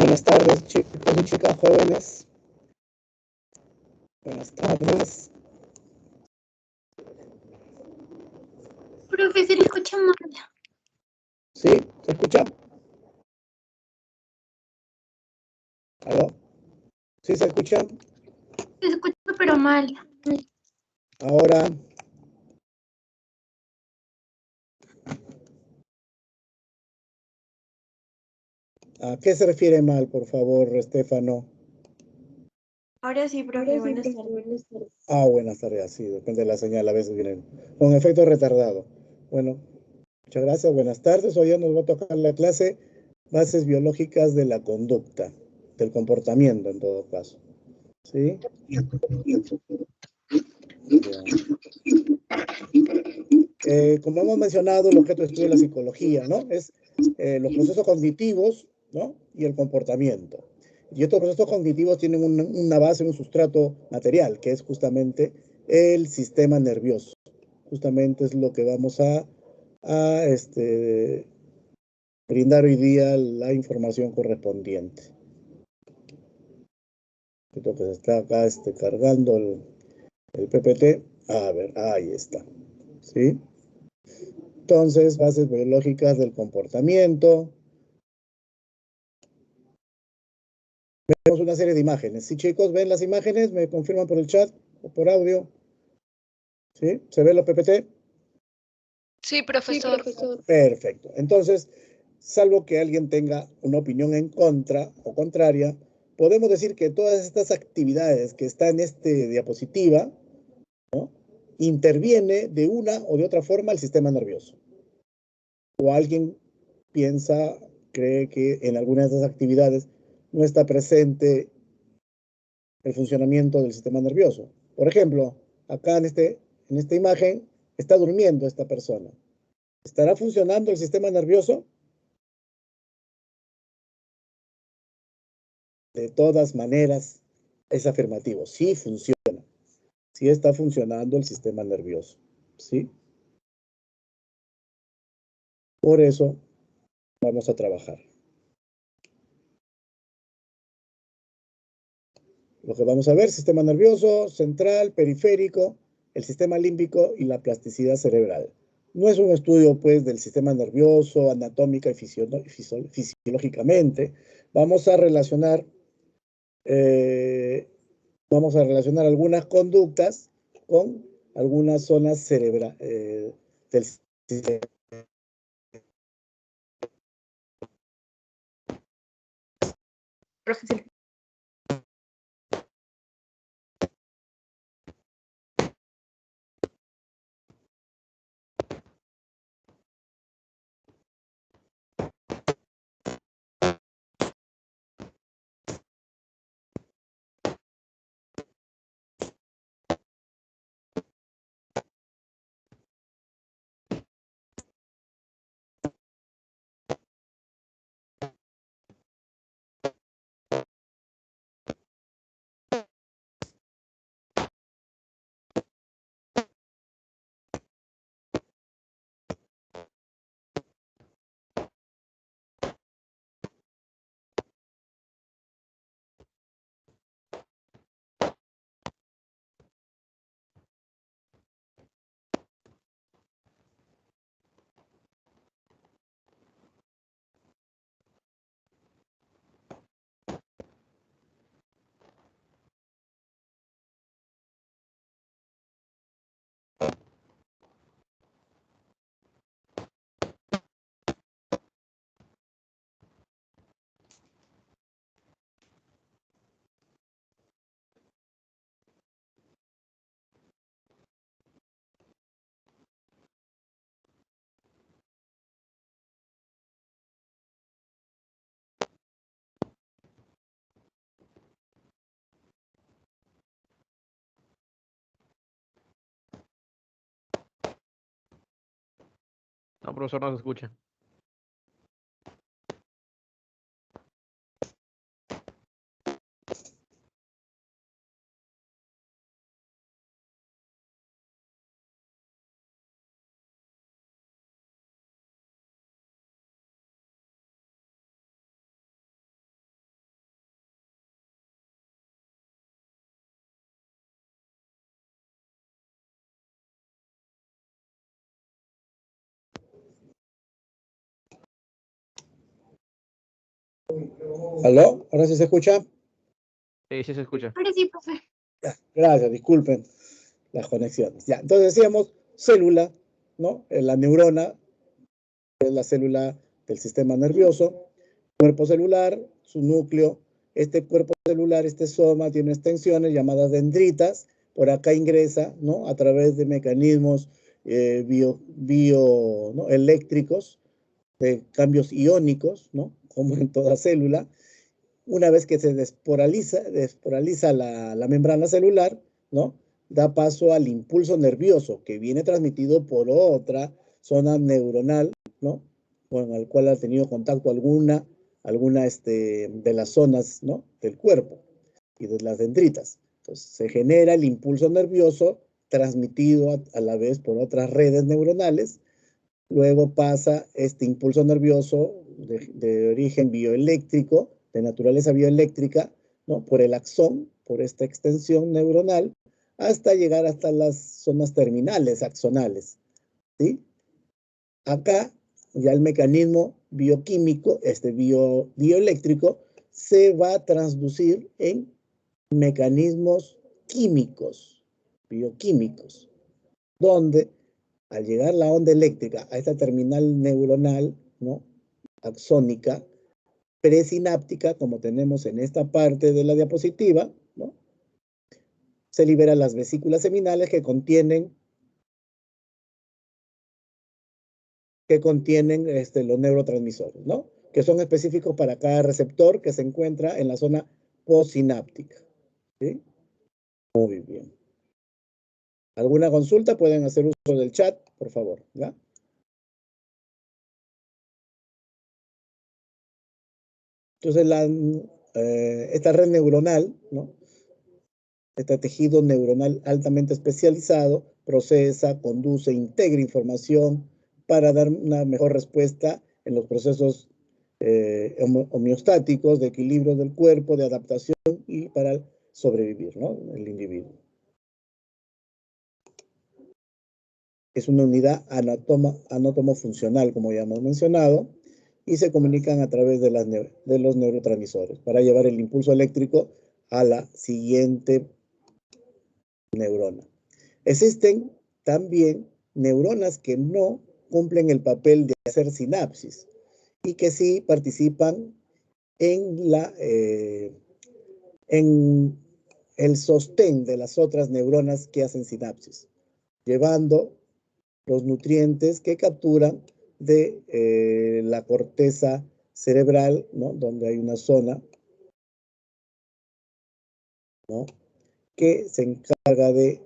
Buenas tardes, chicos y chicas jóvenes. Buenas tardes. Profe, se le escucha mal. ¿Sí? ¿Se escucha? ¿Aló? ¿Sí se escucha? Se escucha pero mal. Ahora. ¿A qué se refiere mal, por favor, Estefano? Ahora sí, profe, buenas tardes. Buenas tardes, sí, depende de la señal, a veces vienen con efecto retardado. Bueno, muchas gracias, buenas tardes. Hoy ya nos va a tocar la clase Bases Biológicas de la Conducta, del comportamiento en todo caso. ¿Sí? Como hemos mencionado, el objeto de estudio de la psicología, ¿no? Es los procesos cognitivos, ¿no? Y el comportamiento. Y estos procesos cognitivos tienen una base, un sustrato material, que es justamente el sistema nervioso. Justamente es lo que vamos a brindar hoy día la información correspondiente. Creo que se está acá cargando el PPT. A ver, ahí está. ¿Sí? Entonces, bases biológicas del comportamiento. Vemos una serie de imágenes. ¿Sí, chicos? ¿Ven las imágenes? ¿Me confirman por el chat o por audio? ¿Sí? ¿Se ven los PPT? Sí, profesor. Perfecto. Entonces, salvo que alguien tenga una opinión en contra o contraria, podemos decir que todas estas actividades que están en este diapositiva, ¿no? Interviene de una o de otra forma el sistema nervioso. O alguien piensa, cree que en alguna de esas actividades no está presente el funcionamiento del sistema nervioso. Por ejemplo, acá en esta imagen está durmiendo esta persona. ¿Estará funcionando el sistema nervioso? De todas maneras, es afirmativo. Sí funciona. Sí está funcionando el sistema nervioso. ¿Sí? Por eso vamos a trabajar. Lo que vamos a ver, sistema nervioso, central, periférico, el sistema límbico y la plasticidad cerebral. No es un estudio, pues, del sistema nervioso, anatómica y fisiológicamente. Vamos a relacionar algunas conductas con algunas zonas cerebrales del sistema. Profe, No, profesor, no se escucha. ¿Aló? ¿Ahora sí se escucha? Sí, sí se escucha. Ahora sí, profe. Ya, gracias, disculpen las conexiones. Ya, entonces decíamos célula, ¿no? La neurona es la célula del sistema nervioso, cuerpo celular, su núcleo. Este cuerpo celular, este soma, tiene extensiones llamadas dendritas. Por acá ingresa, ¿no? A través de mecanismos ¿no? eléctricos, de cambios iónicos, ¿no? Como en toda célula. Una vez que se desporaliza la membrana celular, ¿no? Da paso al impulso nervioso que viene transmitido por otra zona neuronal, ¿no? Con el cual ha tenido contacto alguna de las zonas, ¿no? Del cuerpo y de las dendritas. Entonces, se genera el impulso nervioso transmitido a la vez por otras redes neuronales. Luego pasa este impulso nervioso de origen bioeléctrico, de naturaleza bioeléctrica, ¿no? Por el axón, por esta extensión neuronal, hasta llegar hasta las zonas terminales, axonales, ¿sí? Acá ya el mecanismo bioquímico, bioeléctrico, se va a transducir en mecanismos químicos, bioquímicos, donde al llegar la onda eléctrica a esta terminal neuronal, ¿no? Axónica, presináptica, como tenemos en esta parte de la diapositiva, ¿no? Se liberan las vesículas seminales que contienen los neurotransmisores, ¿no? Que son específicos para cada receptor que se encuentra en la zona postsináptica, ¿sí? Muy bien. ¿Alguna consulta? Pueden hacer uso del chat, por favor, ¿ya? Entonces, esta red neuronal, ¿no? Este tejido neuronal altamente especializado procesa, conduce, integra información para dar una mejor respuesta en los procesos homeostáticos de equilibrio del cuerpo, de adaptación y para sobrevivir, ¿no? El individuo. Es una unidad anatomofuncional, como ya hemos mencionado, y se comunican a través de los neurotransmisores para llevar el impulso eléctrico a la siguiente neurona. Existen también neuronas que no cumplen el papel de hacer sinapsis y que sí participan en el sostén de las otras neuronas que hacen sinapsis, llevando los nutrientes que capturan de la corteza cerebral, ¿no? Donde hay una zona, ¿no? Que se encarga de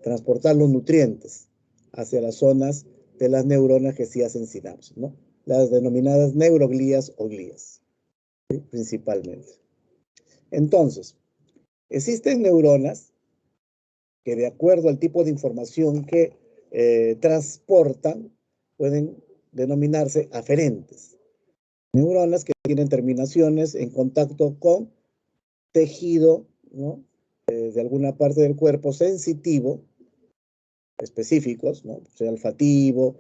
transportar los nutrientes hacia las zonas de las neuronas que sí hacen sinapsis, ¿no? Las denominadas neuroglías o glías, ¿sí? Principalmente. Entonces, existen neuronas que de acuerdo al tipo de información que transportan, pueden denominarse aferentes. Neuronas que tienen terminaciones en contacto con tejido, ¿no? De alguna parte del cuerpo sensitivo, específicos, ¿no? Sea olfativo,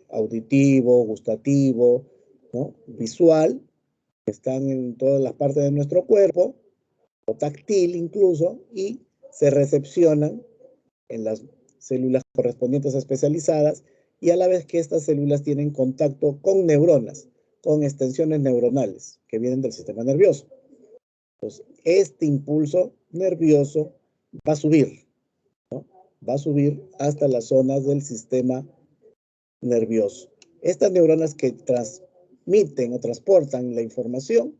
auditivo, gustativo, ¿no? Visual, que están en todas las partes de nuestro cuerpo, o táctil incluso, y se recepcionan en las células correspondientes especializadas, y a la vez que estas células tienen contacto con neuronas, con extensiones neuronales que vienen del sistema nervioso. Entonces, este impulso nervioso va a subir, ¿no? Va a subir hasta las zonas del sistema nervioso. Estas neuronas que transmiten o transportan la información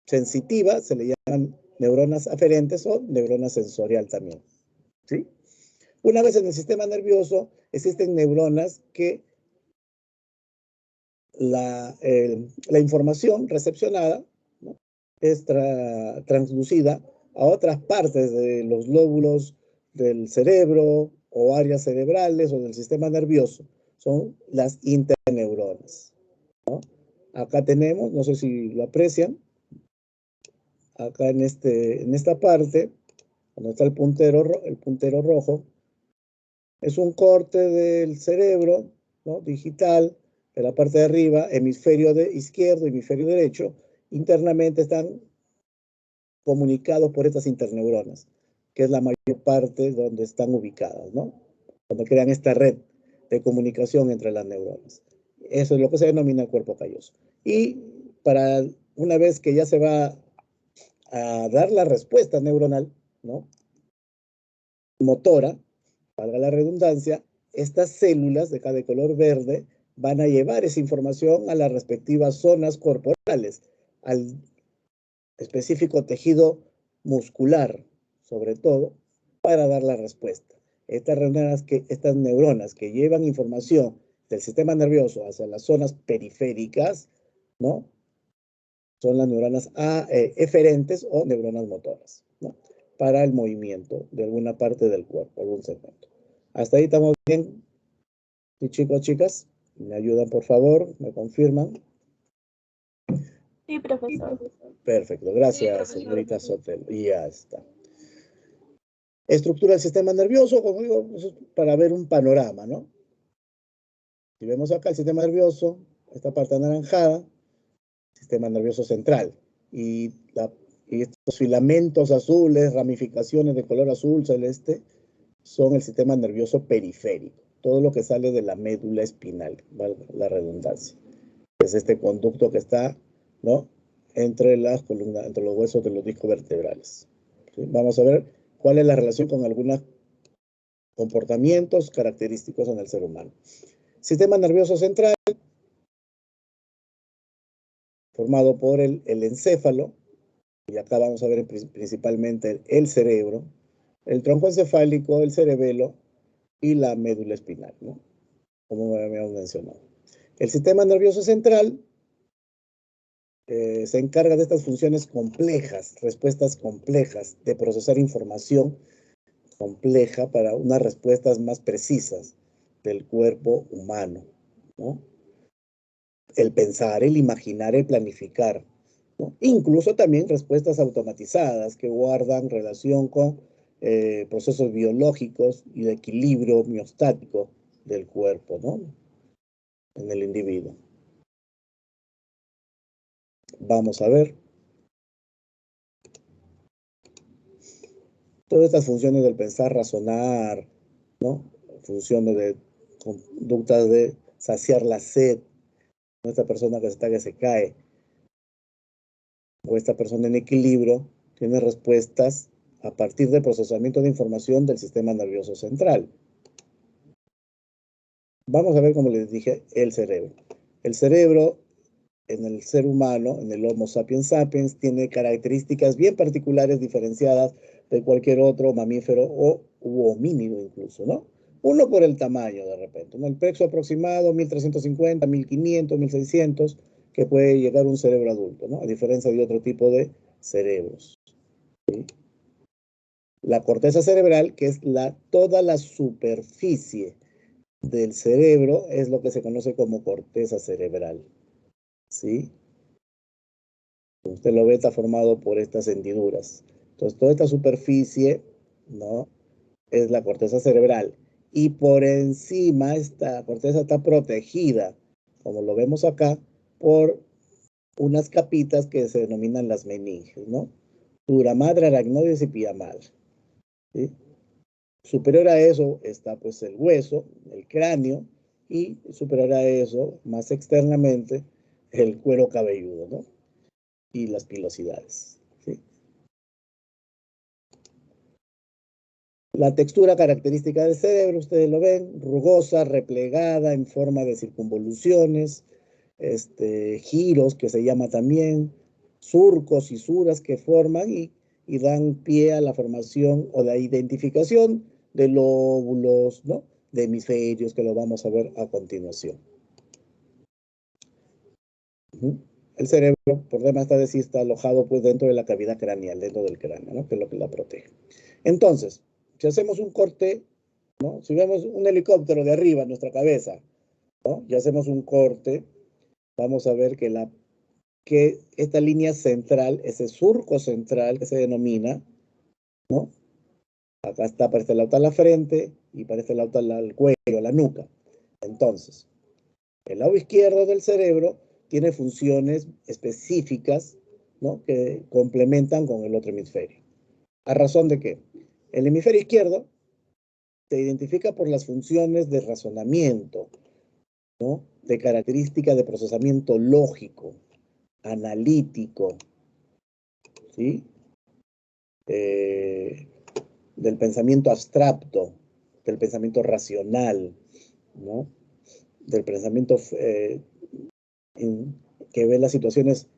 sensitiva se le llaman neuronas aferentes o neuronas sensorial también, ¿sí? Una vez en el sistema nervioso existen neuronas que la información recepcionada, ¿no? Es transducida a otras partes de los lóbulos del cerebro o áreas cerebrales o del sistema nervioso. Son las interneuronas, ¿no? Acá tenemos, no sé si lo aprecian, acá en esta parte, donde está el puntero rojo, es un corte del cerebro, ¿no? Digital, de la parte de arriba, hemisferio izquierdo, hemisferio derecho, internamente están comunicados por estas interneuronas, que es la mayor parte donde están ubicadas, ¿no? Cuando crean esta red de comunicación entre las neuronas. Eso es lo que se denomina el cuerpo calloso. Y para una vez que ya se va a dar la respuesta neuronal, ¿no? Motora, valga la redundancia, estas células de acá de color verde van a llevar esa información a las respectivas zonas corporales, al específico tejido muscular, sobre todo, para dar la respuesta. Estas neuronas que llevan información del sistema nervioso hacia las zonas periféricas, ¿no? Son las neuronas eferentes o neuronas motoras, ¿no? Para el movimiento de alguna parte del cuerpo, algún segmento. ¿Hasta ahí estamos bien? ¿Sí, chicos, chicas? ¿Me ayudan, por favor? ¿Me confirman? Sí, profesor. Perfecto, gracias, señorita Sotelo. Y ya está. Estructura del sistema nervioso, como digo, para ver un panorama, ¿no? Si vemos acá el sistema nervioso, esta parte anaranjada, sistema nervioso central. Y estos filamentos azules, ramificaciones de color azul celeste, son el sistema nervioso periférico. Todo lo que sale de la médula espinal, valga la redundancia. Es este conducto que está, ¿no? Entre las columnas, entre los huesos de los discos vertebrales. ¿Sí? Vamos a ver cuál es la relación con algunos comportamientos característicos en el ser humano. Sistema nervioso central, formado por el encéfalo, y acá vamos a ver principalmente el cerebro, el tronco encefálico, el cerebelo y la médula espinal, ¿no? Como habíamos mencionado. El sistema nervioso central se encarga de estas funciones complejas, respuestas complejas, de procesar información compleja para unas respuestas más precisas del cuerpo humano, ¿no? El pensar, el imaginar, el planificar, ¿no? Incluso también respuestas automatizadas que guardan relación con procesos biológicos y de equilibrio homeostático del cuerpo, ¿no? En el individuo. Vamos a ver. Todas estas funciones del pensar, razonar, ¿no? Funciones de conductas de saciar la sed, ¿no? Esta persona que está que se cae, o esta persona en equilibrio, tiene respuestas a partir del procesamiento de información del sistema nervioso central. Vamos a ver, como les dije, el cerebro. El cerebro en el ser humano, en el Homo sapiens sapiens, tiene características bien particulares, diferenciadas de cualquier otro mamífero o homínido incluso, ¿no? Uno por el tamaño de repente, ¿no? El peso aproximado, 1350, 1500, 1600, que puede llegar un cerebro adulto, ¿no? A diferencia de otro tipo de cerebros. ¿Sí? La corteza cerebral, que es toda la superficie del cerebro, es lo que se conoce como corteza cerebral. ¿Sí? Usted lo ve, está formado por estas hendiduras. Entonces, toda esta superficie, ¿no? Es la corteza cerebral. Y por encima, esta corteza está protegida, como lo vemos acá, por unas capitas que se denominan las meninges, ¿no? Dura madre, aracnoides y pía madre. ¿Sí? Superior a eso está pues el hueso, el cráneo, y superior a eso, más externamente, el cuero cabelludo, ¿no? Y las pilosidades. ¿Sí? La textura característica del cerebro, ustedes lo ven, rugosa, replegada, en forma de circunvoluciones, giros, que se llama también, surcos y suras que forman y dan pie a la formación o la identificación de lóbulos, ¿no? De hemisferios, que lo vamos a ver a continuación. El cerebro, por demás está decir, está alojado pues dentro de la cavidad craneal, dentro del cráneo, ¿no? Que es lo que la protege. Entonces, si hacemos un corte, ¿no? Si vemos un helicóptero de arriba en nuestra cabeza, ¿no? Y hacemos un corte, vamos a ver que esta línea central, ese surco central que se denomina, ¿no? Acá está, para este lado está la frente y para este lado está el cuello, la nuca. Entonces, el lado izquierdo del cerebro tiene funciones específicas, ¿no? Que complementan con el otro hemisferio. ¿A razón de qué? El hemisferio izquierdo se identifica por las funciones de razonamiento, ¿no? De características de procesamiento lógico, analítico, ¿sí? Del pensamiento abstracto, del pensamiento racional, ¿no? Del pensamiento que ve las situaciones,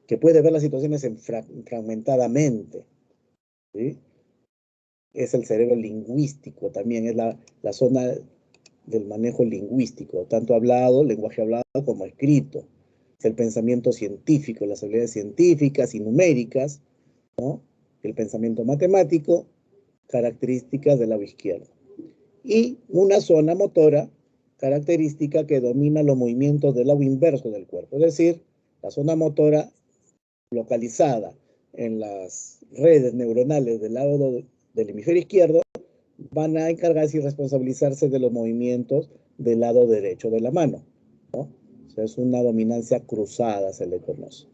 que puede ver las situaciones fragmentadamente, ¿sí? Es el cerebro lingüístico, también es la zona del manejo lingüístico, tanto hablado, lenguaje hablado, como escrito. Es el pensamiento científico, las habilidades científicas y numéricas, ¿no? El pensamiento matemático, características del lado izquierdo. Y una zona motora característica que domina los movimientos del lado inverso del cuerpo, es decir, la zona motora localizada en las redes neuronales del lado del hemisferio izquierdo van a encargarse y responsabilizarse de los movimientos del lado derecho de la mano, ¿no? O sea, es una dominancia cruzada, se le conoce.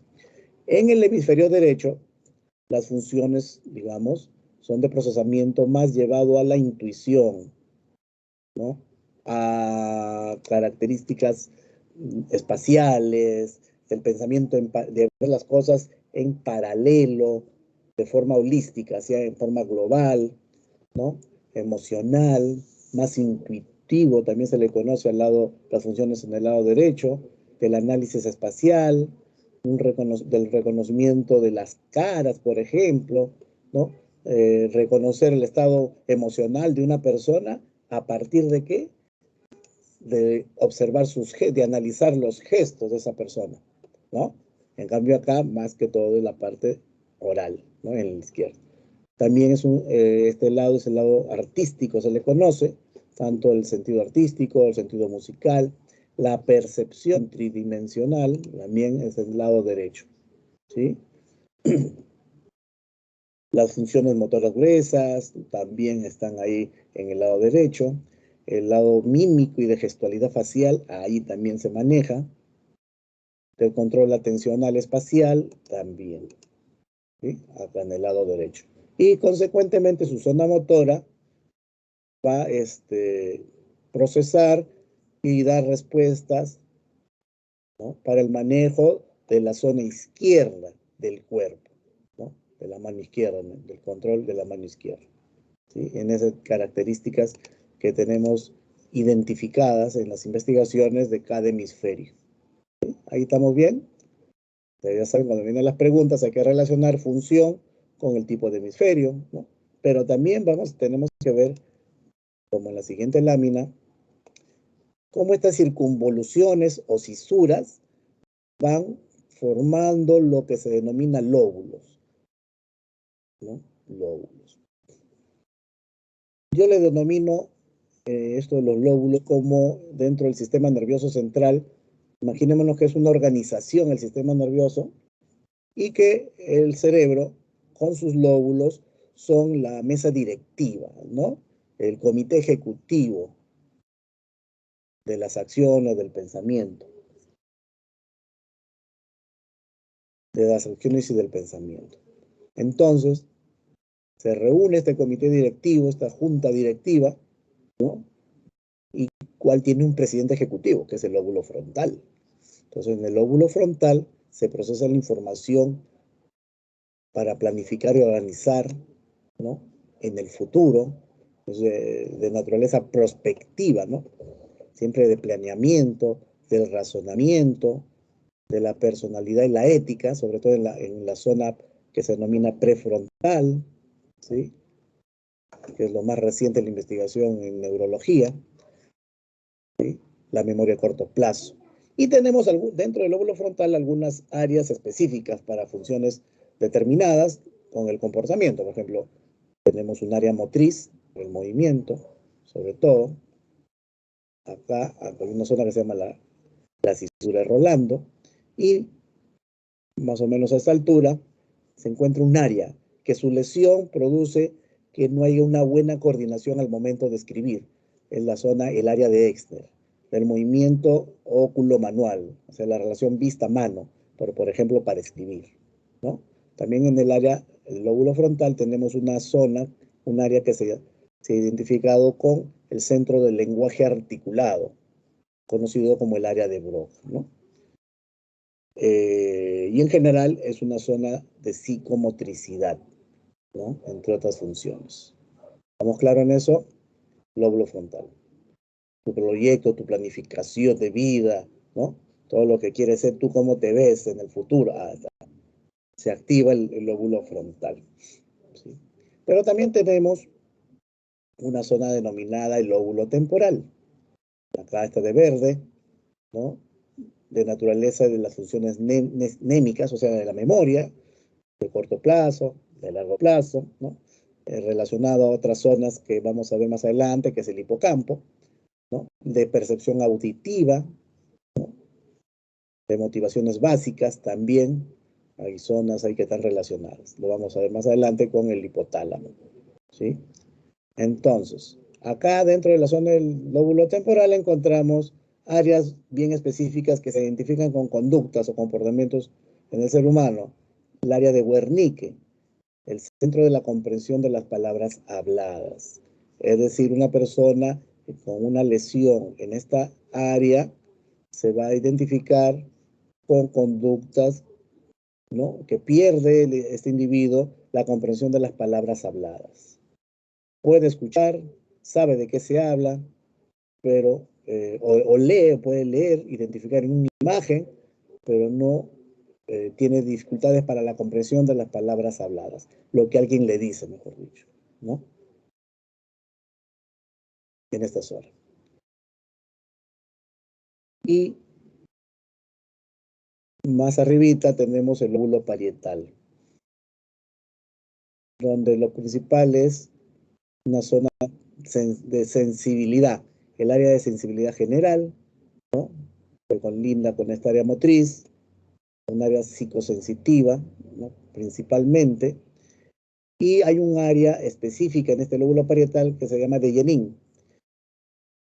En el hemisferio derecho, las funciones, digamos, son de procesamiento más llevado a la intuición, ¿no? A características espaciales, del pensamiento, de ver las cosas en paralelo, de forma holística, sea en forma global, ¿no? Emocional, más intuitivo, también se le conoce al lado, las funciones en el lado derecho, del análisis espacial, del reconocimiento de las caras, por ejemplo, ¿no? Reconocer el estado emocional de una persona a partir de qué? De observar de analizar los gestos de esa persona, ¿no? En cambio acá, más que todo, es la parte oral, ¿no? En la izquierda. También es este lado es el lado artístico, se le conoce, tanto el sentido artístico, el sentido musical, la percepción tridimensional, también es el lado derecho, ¿sí? Las funciones motoras gruesas también están ahí en el lado derecho. El lado mímico y de gestualidad facial, ahí también se maneja. El control atencional espacial, también, ¿sí? Acá en el lado derecho. Y consecuentemente su zona motora va a procesar y dar respuestas, ¿no? Para el manejo de la zona izquierda del cuerpo, ¿no? De la mano izquierda, ¿no? Del control de la mano izquierda, ¿sí? En esas características que tenemos identificadas en las investigaciones de cada hemisferio, ¿sí? Ahí estamos bien. Ya saben, cuando vienen las preguntas hay que relacionar función con el tipo de hemisferio, ¿no? Pero también tenemos que ver, como en la siguiente lámina, cómo estas circunvoluciones o cisuras van formando lo que se denomina lóbulos, ¿no? Lóbulos. Yo le denomino esto de los lóbulos como dentro del sistema nervioso central. Imaginémonos que es una organización el sistema nervioso y que el cerebro con sus lóbulos son la mesa directiva, ¿no? El comité ejecutivo de las acciones, del pensamiento, de las acciones y del pensamiento. Entonces, se reúne este comité directivo, esta junta directiva, ¿no? Y cuál tiene un presidente ejecutivo, que es el lóbulo frontal. Entonces, en el lóbulo frontal se procesa la información para planificar y organizar, ¿no? En el futuro, pues, de naturaleza prospectiva, ¿no? Siempre de planeamiento, del razonamiento, de la personalidad y la ética, sobre todo en la zona que se denomina prefrontal, ¿sí? Que es lo más reciente en la investigación en neurología, ¿sí? La memoria a corto plazo. Y tenemos dentro del lóbulo frontal algunas áreas específicas para funciones determinadas con el comportamiento. Por ejemplo, tenemos un área motriz, el movimiento, sobre todo. Acá hay una zona que se llama la cisura de Rolando. Y más o menos a esta altura se encuentra un área que su lesión produce que no haya una buena coordinación al momento de escribir. Es la zona, el área de Exner, del movimiento óculo-manual, o sea, la relación vista-mano, por ejemplo, para escribir, ¿no? También en el área, el lóbulo frontal, tenemos una zona, un área que se ha identificado con el centro del lenguaje articulado, conocido como el área de Broca, ¿no? Y en general es una zona de psicomotricidad, ¿no? Entre otras funciones. ¿Estamos claros en eso? Lóbulo frontal. Tu proyecto, tu planificación de vida, ¿no? Todo lo que quieres ser, tú cómo te ves en el futuro. Se activa el lóbulo frontal, ¿sí? Pero también tenemos una zona denominada el lóbulo temporal. Acá está de verde, ¿no? De naturaleza de las funciones némicas, o sea, de la memoria, de corto plazo, de largo plazo, ¿no? Relacionado a otras zonas que vamos a ver más adelante, que es el hipocampo, ¿no? De percepción auditiva, ¿no? De motivaciones básicas también. Hay zonas ahí que están relacionadas. Lo vamos a ver más adelante con el hipotálamo, ¿sí? Entonces, acá dentro de la zona del lóbulo temporal encontramos áreas bien específicas que se identifican con conductas o comportamientos en el ser humano. El área de Wernicke, el centro de la comprensión de las palabras habladas. Es decir, una persona con una lesión en esta área se va a identificar con conductas, ¿no? Que pierde este individuo la comprensión de las palabras habladas. Puede escuchar, sabe de qué se habla, pero, o lee, puede leer, identificar en una imagen, pero no tiene dificultades para la comprensión de las palabras habladas, lo que alguien le dice, mejor dicho, ¿no? En esta zona. Y más arribita tenemos el lóbulo parietal, donde lo principal es una zona de sensibilidad, el área de sensibilidad general, ¿no? Que conlinda con esta área motriz, un área psicosensitiva, ¿no? Principalmente, y hay un área específica en este lóbulo parietal que se llama de Jenin,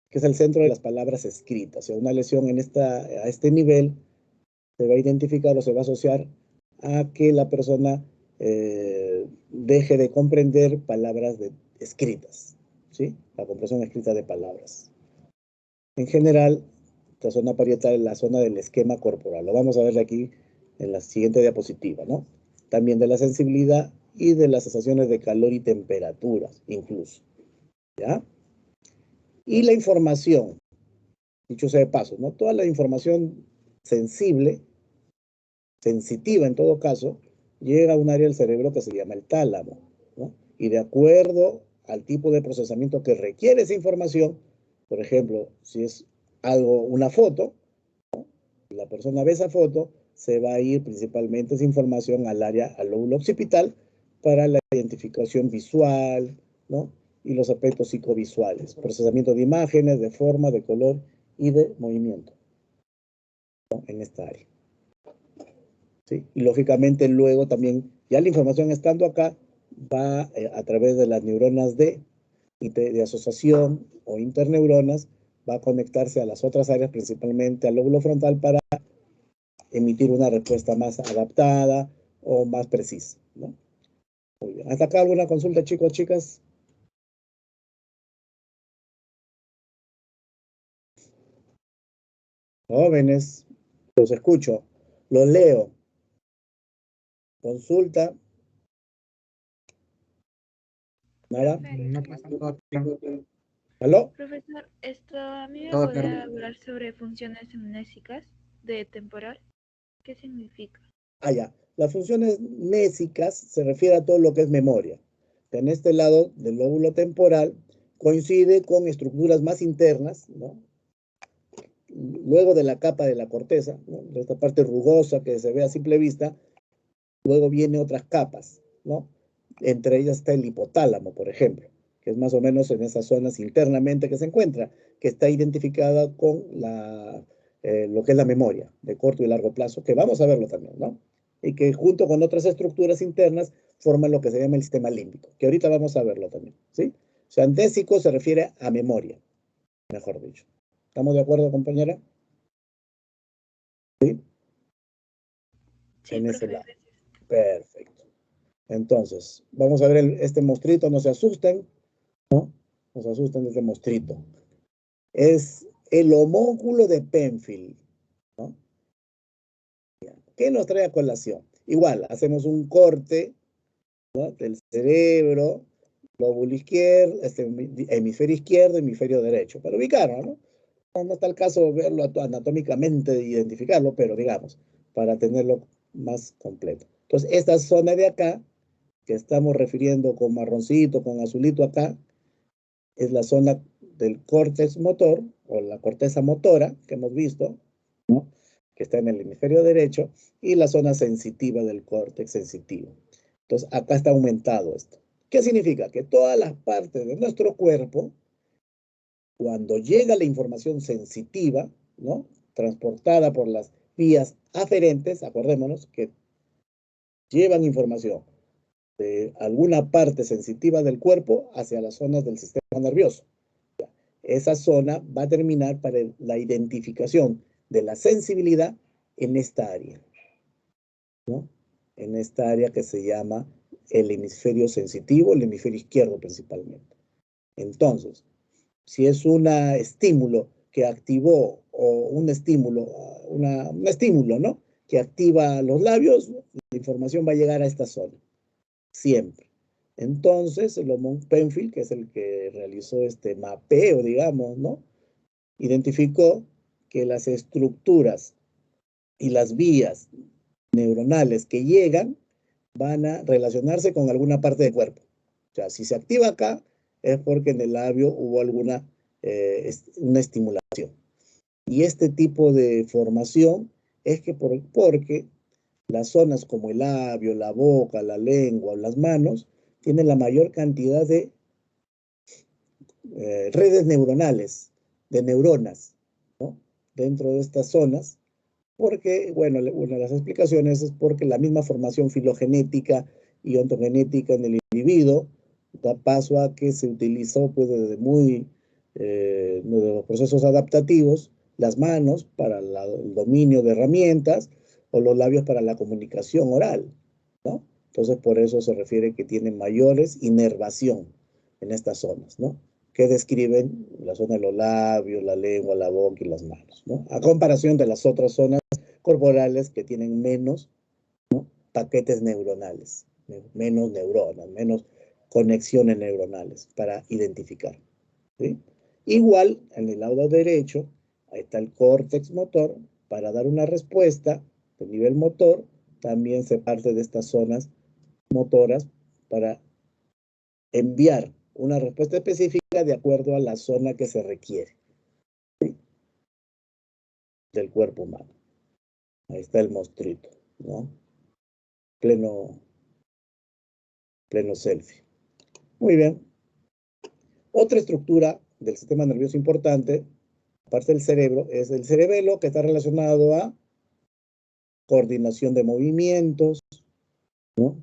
que es el centro de las palabras escritas. O sea, una lesión en a este nivel se va a identificar o se va a asociar a que la persona deje de comprender palabras escritas, ¿sí? La comprensión escrita de palabras. En general, esta zona parietal es la zona del esquema corporal. Lo vamos a ver aquí en la siguiente diapositiva, ¿no? También de la sensibilidad y de las sensaciones de calor y temperaturas, incluso, ¿ya? Y la información, dicho sea de paso, ¿no? Toda la información sensible, sensitiva en todo caso, llega a un área del cerebro que se llama el tálamo, ¿no? Y de acuerdo al tipo de procesamiento que requiere esa información, por ejemplo, si es algo, una foto, la persona ve esa foto, se va a ir principalmente esa información al área, al lóbulo occipital, para la identificación visual, ¿no? Y los aspectos psicovisuales, procesamiento de imágenes, de forma, de color y de movimiento, ¿no? En esta área, ¿sí? Y lógicamente luego también, ya la información estando acá, va a través de las neuronas de asociación o interneuronas, va a conectarse a las otras áreas, principalmente al lóbulo frontal, para emitir una respuesta más adaptada o más precisa, ¿no? Muy bien. ¿Hasta acá alguna consulta, chicos, chicas? Jóvenes, los escucho, los leo. Consulta. ¿Nada? Profe, No pasa todo. ¿Aló? profesor, ¿a mí me Todo podría claro. hablar sobre funciones amnésicas de temporal? ¿Qué significa? Ah, ya. Las funciones mnésicas se refiere a todo lo que es memoria. En este lado del lóbulo temporal coincide con estructuras más internas, ¿no? Luego de la capa de la corteza, ¿no? De esta parte rugosa que se ve a simple vista, luego vienen otras capas, ¿no? Entre ellas está el hipotálamo, por ejemplo, que es más o menos en esas zonas internamente que se encuentra, que está identificada con lo que es la memoria de corto y largo plazo, que vamos a verlo también, ¿no? Y que junto con otras estructuras internas forman lo que se llama el sistema límbico, que ahorita vamos a verlo también, ¿sí? O sea, andésico se refiere a memoria, mejor dicho. ¿Estamos de acuerdo, compañera? Sí, Sí, en ese profe, lado. gracias. Perfecto. Entonces, vamos a ver este monstruito, no se asusten, ¿no? No se asusten de este monstruito. Es el homúnculo de Penfield, ¿no? ¿Qué nos trae a colación? Igual, hacemos un corte, ¿no?, del cerebro, lóbulo izquierdo, hemisferio izquierdo, hemisferio derecho, para ubicarlo, ¿no? No está el caso verlo anatómicamente e identificarlo, pero digamos, para tenerlo más completo. Entonces, esta zona de acá, que estamos refiriendo con marroncito, con azulito acá, es la zona del córtex motor, o la corteza motora, que hemos visto, ¿no?, que está en el hemisferio derecho, y la zona sensitiva del córtex sensitivo. Entonces, acá está aumentado esto. ¿Qué significa? Que todas las partes de nuestro cuerpo, cuando llega la información sensitiva, ¿no?, transportada por las vías aferentes, acordémonos que llevan información de alguna parte sensitiva del cuerpo hacia las zonas del sistema nervioso. Esa zona va a terminar para la identificación de la sensibilidad en esta área, ¿no? En esta área que se llama el hemisferio sensitivo, el hemisferio izquierdo principalmente. Entonces, si es un estímulo que activó, o un estímulo, un estímulo, ¿no?, que activa los labios, la información va a llegar a esta zona, siempre. Entonces, el Homon Penfield, que es el que realizó este mapeo, digamos, ¿no?, identificó que las estructuras y las vías neuronales que llegan van a relacionarse con alguna parte del cuerpo. O sea, si se activa acá, es porque en el labio hubo alguna una estimulación. Y este tipo de formación es que porque las zonas como el labio, la boca, la lengua o las manos tienen la mayor cantidad de redes neuronales, de neuronas, ¿no?, dentro de estas zonas, porque, bueno, una de las explicaciones es porque la misma formación filogenética y ontogenética en el individuo da paso a que se utilizó, pues, desde de los procesos adaptativos, las manos para el dominio de herramientas o los labios para la comunicación oral, ¿no? Entonces, por eso se refiere que tienen mayores inervación en estas zonas, ¿no?, que describen la zona de los labios, la lengua, la boca y las manos, ¿no?, a comparación de las otras zonas corporales que tienen menos, ¿no?, paquetes neuronales, menos neuronas, menos conexiones neuronales para identificar, ¿sí? Igual, en el lado derecho, ahí está el córtex motor. Para dar una respuesta de nivel motor, también se parte de estas zonas motoras para enviar una respuesta específica de acuerdo a la zona que se requiere, ¿sí?, del cuerpo humano. Ahí está el monstruito, ¿no? Pleno selfie. Muy bien. Otra estructura del sistema nervioso importante, aparte del cerebro, es el cerebelo, que está relacionado a coordinación de movimientos, ¿no?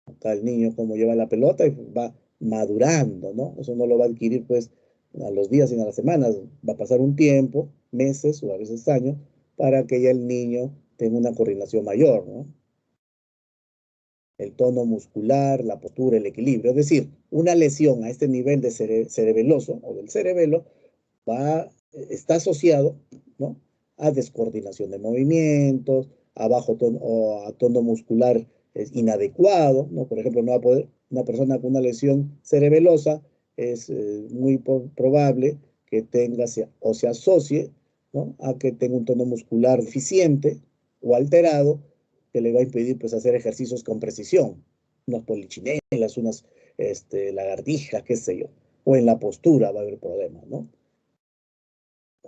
Acá el niño como lleva la pelota y va madurando, ¿no? Eso no lo va a adquirir, pues, a los días sino a las semanas. Va a pasar un tiempo, meses o a veces años, para que ya el niño tenga una coordinación mayor, ¿no? El tono muscular, la postura, el equilibrio. Es decir, una lesión a este nivel de cerebeloso o del cerebelo está asociado, ¿no?, a descoordinación de movimientos, a bajo tono o a tono muscular inadecuado, ¿no? Por ejemplo, no va a poder, una persona con una lesión cerebelosa es muy probable que tenga o se asocie, ¿no?, a que tenga un tono muscular deficiente o alterado, que le va a impedir, pues, hacer ejercicios con precisión, unas polichinelas, unas lagartijas, qué sé yo, o en la postura va a haber problemas, ¿no?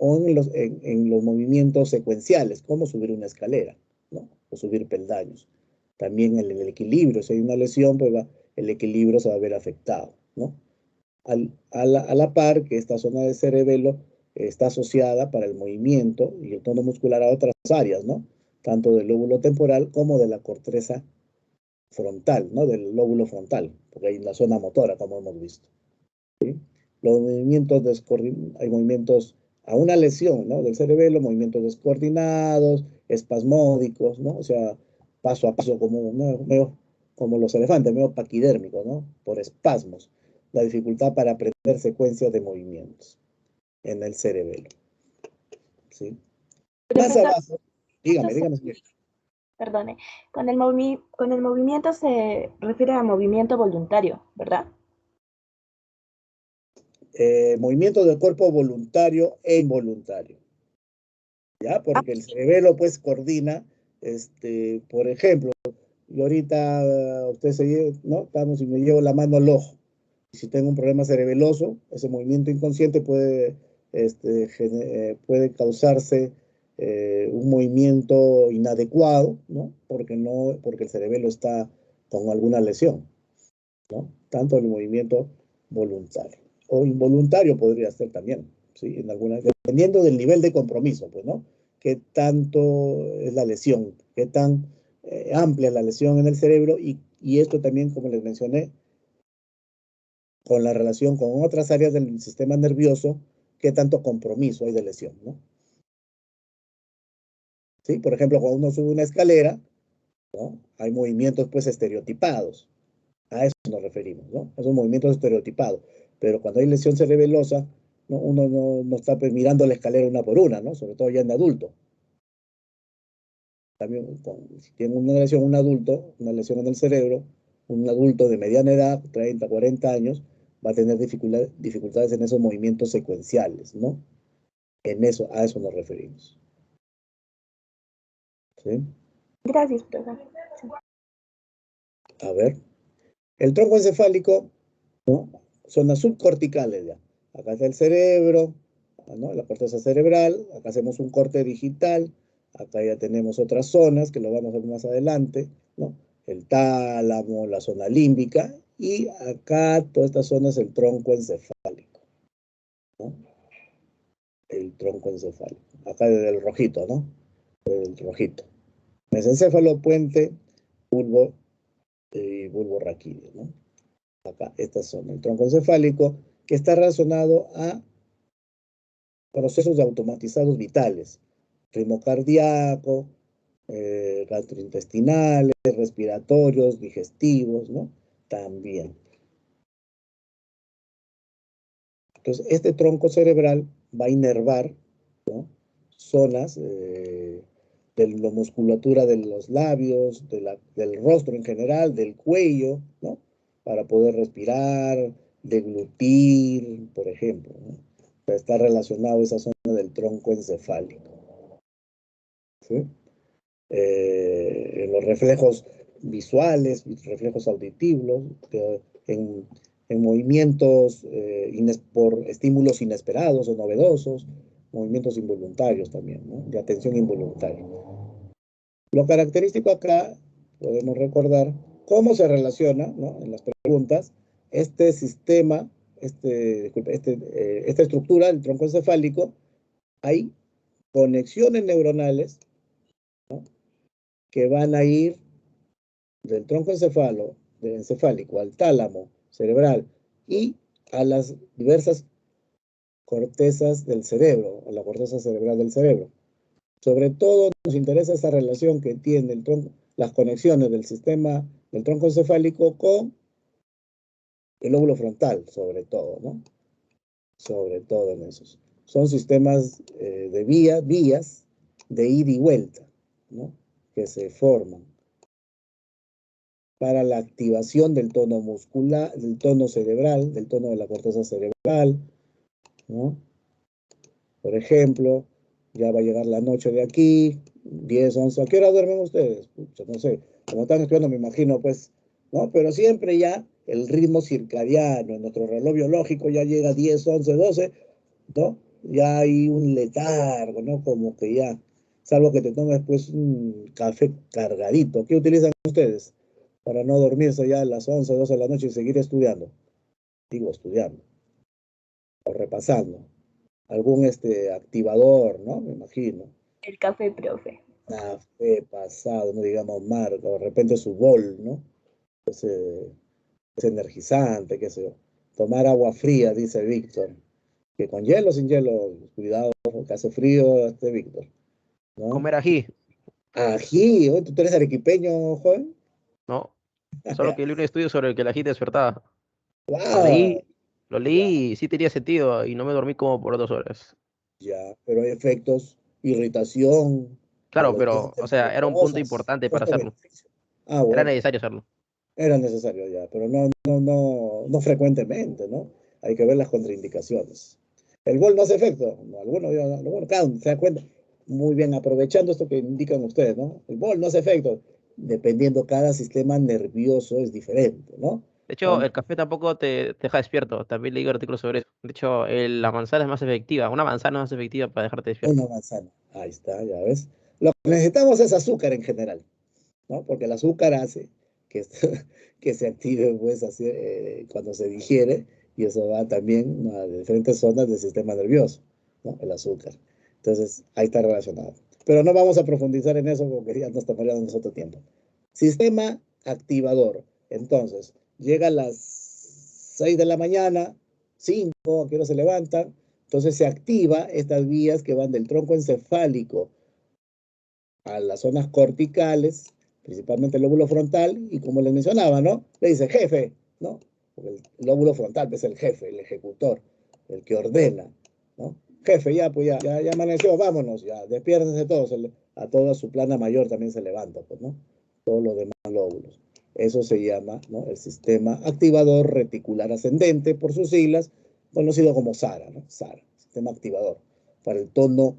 O en los movimientos secuenciales, como subir una escalera, ¿no?, o subir peldaños. También en el equilibrio, si hay una lesión, pues el equilibrio se va a ver afectado, ¿no? A la par que esta zona de cerebelo está asociada para el movimiento y el tono muscular a otras áreas, ¿no?, tanto del lóbulo temporal como de la corteza frontal, ¿no?, del lóbulo frontal, porque hay una zona motora, como hemos visto, ¿sí? Los movimientos hay movimientos a una lesión, ¿no?, del cerebelo, movimientos descoordinados, espasmódicos, ¿no? O sea, paso a paso, como los elefantes, medio paquidérmico, ¿no? Por espasmos. La dificultad para aprender secuencias de movimientos en el cerebelo. ¿Sí? Más Profesor, abajo, dígame, señor. perdone, con el movimiento se refiere a movimiento voluntario, ¿verdad? Movimiento del cuerpo voluntario e involuntario. ¿Ya? Porque el cerebelo, pues, coordina, por ejemplo, y ahorita usted ¿no? Estamos y me llevo la mano al ojo. Y si tengo un problema cerebeloso, ese movimiento inconsciente puede causarse un movimiento inadecuado, ¿no? Porque el cerebelo está con alguna lesión, ¿no? Tanto el movimiento voluntario o involuntario podría ser también, ¿sí? Dependiendo del nivel de compromiso, pues, ¿no? Qué tanto es la lesión, qué tan amplia es la lesión en el cerebro y esto también, como les mencioné, con la relación con otras áreas del sistema nervioso, qué tanto compromiso hay de lesión, ¿no? ¿Sí? Por ejemplo, cuando uno sube una escalera, ¿no? Hay movimientos, pues, estereotipados. A eso nos referimos, ¿no? Esos movimientos estereotipados. Pero cuando hay lesión cerebelosa, ¿no? Uno no está, pues, mirando la escalera una por una, ¿no? Sobre todo ya en adulto. También, si tiene una lesión un adulto, una lesión en el cerebro, un adulto de mediana edad, 30, 40 años, va a tener dificultades en esos movimientos secuenciales, ¿no? A eso nos referimos. ¿Sí? Gracias, profesor. Sí. A ver. El tronco encefálico, ¿no? Zonas subcorticales ya. Acá está el cerebro, ¿no? La corteza cerebral, acá hacemos un corte digital, acá ya tenemos otras zonas que lo vamos a ver más adelante, ¿no? El tálamo, la zona límbica, y acá toda esta zona es el tronco encefálico, ¿no? El tronco encefálico. Acá desde el rojito, ¿no? El rojito. Mesencéfalo, puente, bulbo y bulbo raquídeo, ¿no? Acá, esta zona, el tronco encefálico, que está relacionado a procesos automatizados vitales, ritmo cardíaco, gastrointestinales, respiratorios, digestivos, ¿no? También. Entonces, este tronco cerebral va a inervar, ¿no? Zonas de la musculatura de los labios, del rostro en general, del cuello, ¿no? Para poder respirar, deglutir, por ejemplo, ¿no? Está relacionado esa zona del tronco encefálico, ¿sí? En los reflejos visuales, reflejos auditivos, en, en movimientos por estímulos inesperados o novedosos, movimientos involuntarios también, ¿no? De atención involuntaria. Lo característico acá, podemos recordar cómo se relaciona, ¿no? En las preguntas, este sistema, esta estructura del tronco encefálico, hay conexiones neuronales, ¿no? Que van a ir del tronco encefálico al tálamo cerebral y a las diversas cortezas del cerebro, a la corteza cerebral del cerebro. Sobre todo nos interesa esa relación que tiene las conexiones del sistema del tronco encefálico con el lóbulo frontal, sobre todo, ¿no? Sobre todo en esos. Son sistemas de vías de ida y vuelta, ¿no? Que se forman para la activación del tono muscular, del tono cerebral, del tono de la corteza cerebral, ¿no? Por ejemplo, ya va a llegar la noche de aquí, 10, 11, ¿a qué hora duermen ustedes? Pucha, no sé, como están estudiando me imagino, pues, ¿no? Pero siempre ya el ritmo circadiano, en nuestro reloj biológico ya llega a 10, 11, 12, ¿no? Ya hay un letargo, ¿no? Como que ya, salvo que te tomes pues un café cargadito. ¿Qué utilizan ustedes para no dormirse ya a las 11, 12 de la noche y seguir estudiando? Digo, estudiando o repasando. Algún activador, ¿no? Me imagino. El café, profe. Café pasado, no digamos marca, o de repente su bol, ¿no? Ese energizante, qué sé yo. Tomar agua fría, dice Víctor. Que con hielo o sin hielo, cuidado, que hace frío, Víctor, ¿no? Comer ají. Ají, ¿oh? ¿Tú eres arequipeño, joven? No, solo que leí un estudio sobre el que la gente despertaba. Lo ¡Wow! leí, lo Ya, leí y sí tenía sentido y no me dormí como por 2 horas. ya, pero hay efectos, irritación de Claro, las vías pero, o sea, era un punto nerviosas, importante para hacerlo. costo-beneficio. Ah, Era bueno, necesario hacerlo. era necesario ya, pero no frecuentemente, ¿no? Hay que ver las contraindicaciones. El gol no hace efecto, no, algunos, bueno, cada uno se da cuenta. Muy bien, aprovechando esto que indican ustedes, ¿no? El gol no hace efecto, dependiendo cada sistema nervioso es diferente, ¿no? De hecho, el café tampoco te deja despierto. También leí artículos sobre eso. De hecho, la manzana es más efectiva. Una manzana es más efectiva para dejarte despierto. Una manzana, ahí está, ya ves. Lo que necesitamos es azúcar en general, ¿no? Porque el azúcar hace que, que se active pues, así, cuando se digiere y eso va también, ¿no?, a diferentes zonas del sistema nervioso, ¿no? El azúcar. Entonces, ahí está relacionado. Pero no vamos a profundizar en eso porque ya nos tomaría nosotros tiempo. Sistema activador. Entonces, llega a las 6 de la mañana, 5, a qué hora se levantan, entonces se activa estas vías que van del tronco encefálico a las zonas corticales, principalmente el lóbulo frontal, y como les mencionaba, ¿no? Le dice jefe, ¿no? Porque el lóbulo frontal es el jefe, el ejecutor, el que ordena, ¿no? Jefe, ya, pues ya amaneció, vámonos, ya, despiértense todos, a toda su plana mayor también se levanta, pues, ¿no? Todos los demás lóbulos. Eso se llama, ¿no?, el sistema activador reticular ascendente, por sus siglas, conocido como SARA, ¿no? SARA, sistema activador, para el tono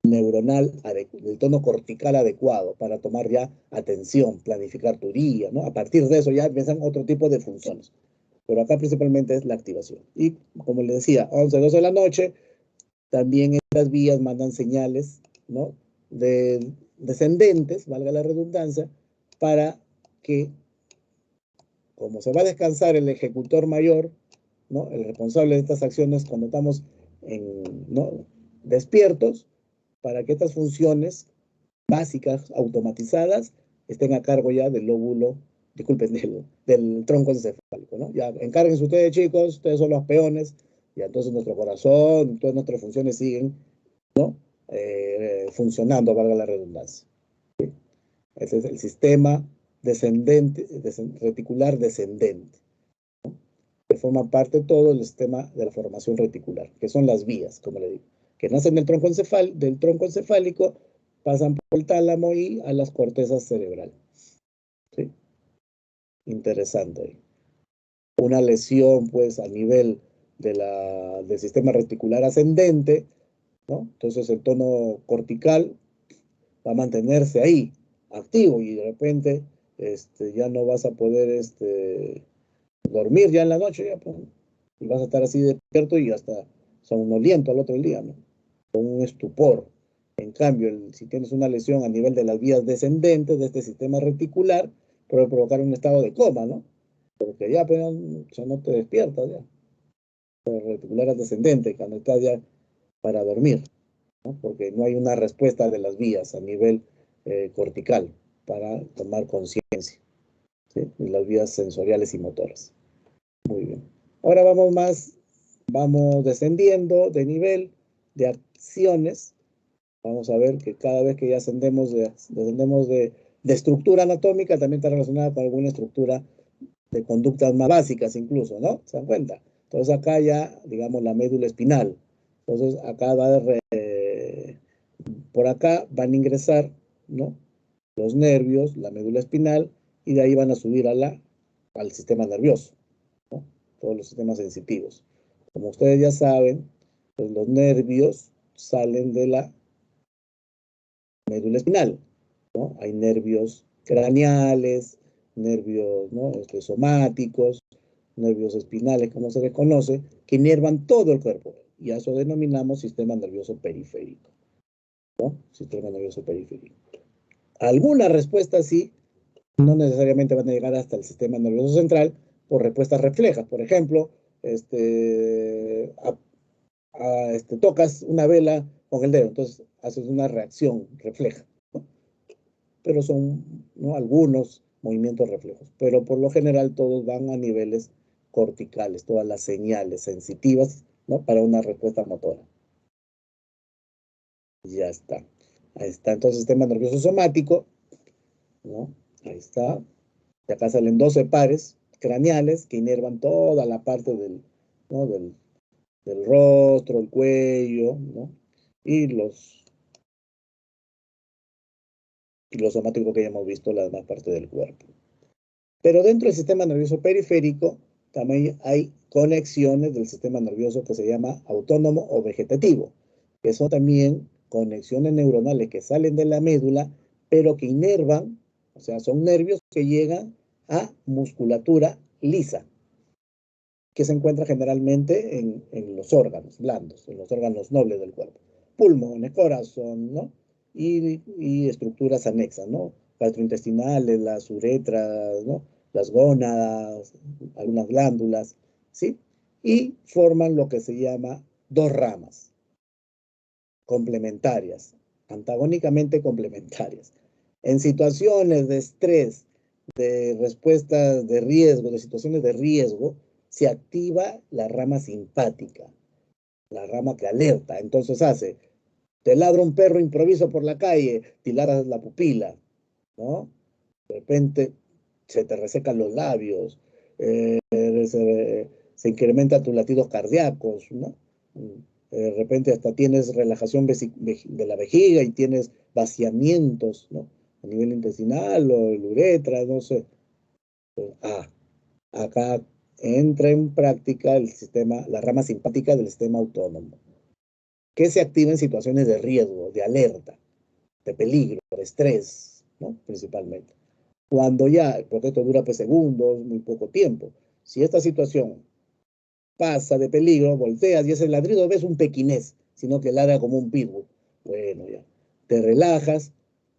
neuronal, el tono cortical adecuado para tomar ya atención, planificar tu día, ¿no? A partir de eso ya empiezan otro tipo de funciones. Pero acá principalmente es la activación. Y como les decía, 11, 12 de la noche, también estas vías mandan señales, ¿no?, descendentes, valga la redundancia, para que, como se va a descansar el ejecutor mayor, ¿no?, el responsable de estas acciones cuando estamos ¿no?, despiertos, para que estas funciones básicas, automatizadas, estén a cargo ya del lóbulo, disculpen, del tronco encefálico, ¿no? Ya encárguense ustedes, chicos, ustedes son los peones, y entonces nuestro corazón, todas nuestras funciones siguen, ¿no?, funcionando, valga la redundancia. ¿Sí? Ese es el sistema descendente, reticular descendente, que forma parte de todo el sistema de la formación reticular, que son las vías, como le digo, que nacen del tronco encefálico, pasan por el tálamo y a las cortezas cerebrales. ¿Sí? Interesante. Una lesión, pues, a nivel del sistema reticular ascendente, ¿no? Entonces el tono cortical va a mantenerse ahí, activo, y de repente ya no vas a poder dormir ya en la noche, ya, pues, y vas a estar así despierto y hasta somnoliento al otro día, ¿no? Con un estupor. En cambio, si tienes una lesión a nivel de las vías descendentes de este sistema reticular, puede provocar un estado de coma, ¿no? Porque ya, pues, ya no te despiertas ya. El reticular ascendente, cuando estás ya para dormir, ¿no? Porque no hay una respuesta de las vías a nivel cortical para tomar conciencia, ¿sí?, y las vías sensoriales y motoras. Muy bien. Ahora vamos descendiendo de nivel de acciones. Vamos a ver que cada vez que ya descendemos de estructura anatómica, también está relacionada con alguna estructura de conductas más básicas incluso, ¿no? ¿Se dan cuenta? Entonces acá ya, digamos, la médula espinal. Entonces acá por acá van a ingresar, ¿no?, los nervios, la médula espinal, y de ahí van a subir al sistema nervioso, ¿no?, todos los sistemas sensitivos. Como ustedes ya saben, pues los nervios salen de la médula espinal, ¿no? Hay nervios craneales, nervios, ¿no?, somáticos, nervios espinales, como se les conoce, que inervan todo el cuerpo. Y a eso denominamos sistema nervioso periférico, ¿no? Sistema nervioso periférico. Algunas respuestas sí, no necesariamente van a llegar hasta el sistema nervioso central por respuestas reflejas. Por ejemplo, tocas una vela con el dedo, entonces haces una reacción refleja, ¿no? Pero son, ¿no?, algunos movimientos reflejos, pero por lo general todos van a niveles corticales, todas las señales sensitivas, ¿no?, para una respuesta motora. Ya está. Ahí está, entonces sistema nervioso somático, ¿no? Ahí está. De acá salen 12 pares craneales que inervan toda la parte ¿no? del rostro, el cuello, ¿no? Y los somáticos que ya hemos visto, la demás parte del cuerpo. Pero dentro del sistema nervioso periférico también hay conexiones del sistema nervioso que se llama autónomo o vegetativo, que son también conexiones neuronales que salen de la médula, pero que inervan, o sea, son nervios que llegan a musculatura lisa, que se encuentra generalmente en los órganos blandos, en los órganos nobles del cuerpo. Pulmones, corazón, ¿no? Y estructuras anexas, ¿no? Gastrointestinales, las uretras, ¿no? Las gónadas, algunas glándulas, ¿sí? Y forman lo que se llama dos ramas complementarias, antagónicamente complementarias. En situaciones de estrés, de respuestas de riesgo, de situaciones de riesgo, se activa la rama simpática, la rama que alerta. Entonces te ladra un perro improviso por la calle, dilatas la pupila, ¿no? De repente se te resecan los labios, se incrementan tus latidos cardíacos, ¿no? De repente hasta tienes relajación de la vejiga y tienes vaciamientos, ¿no? A nivel intestinal o el uretra, no sé. Acá entra en práctica la rama simpática del sistema autónomo, que se activa en situaciones de riesgo, de alerta, de peligro, de estrés, ¿no? Principalmente. Cuando ya, porque esto dura pues segundos, muy poco tiempo, si esta situación pasa de peligro, volteas y ese ladrido ves un pequinés, sino que ladra como un pitbull. Bueno, ya, te relajas,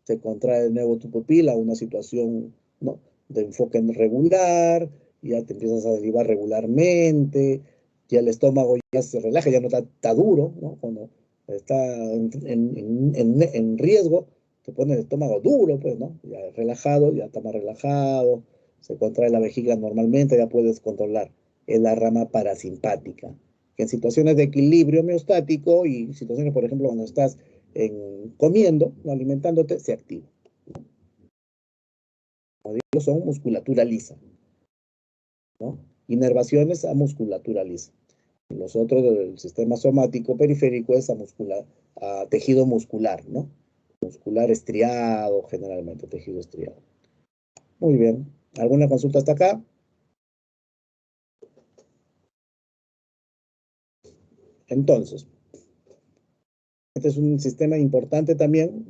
se contrae de nuevo tu pupila, una situación, ¿no? De enfoque regular, ya te empiezas a derivar regularmente, ya el estómago ya se relaja, ya no está duro, ¿no? Cuando está en riesgo, te pone el estómago duro, pues, ¿no? Ya relajado, ya está más relajado, se contrae la vejiga normalmente, ya puedes controlar. Es la rama parasimpática, que en situaciones de equilibrio homeostático y situaciones, por ejemplo, cuando estás comiendo, no alimentándote, se activa. Como digo, son musculatura lisa, ¿no? Inervaciones a musculatura lisa. Y los otros del sistema somático periférico es a tejido muscular, ¿no? Muscular estriado, generalmente, tejido estriado. Muy bien. ¿Alguna consulta hasta acá? Entonces, este es un sistema importante también,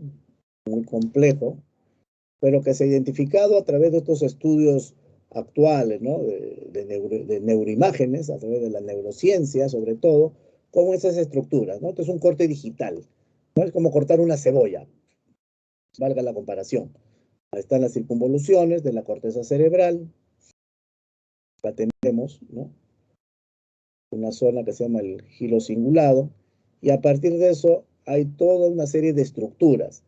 muy complejo, pero que se ha identificado a través de estos estudios actuales, ¿no? de neuroimágenes, a través de la neurociencia, sobre todo, como esas estructuras, ¿no? Esto es un corte digital, ¿no? Es como cortar una cebolla, valga la comparación. Ahí están las circunvoluciones de la corteza cerebral, la tenemos, ¿no? Una zona que se llama el giro cingulado, y a partir de eso hay toda una serie de estructuras,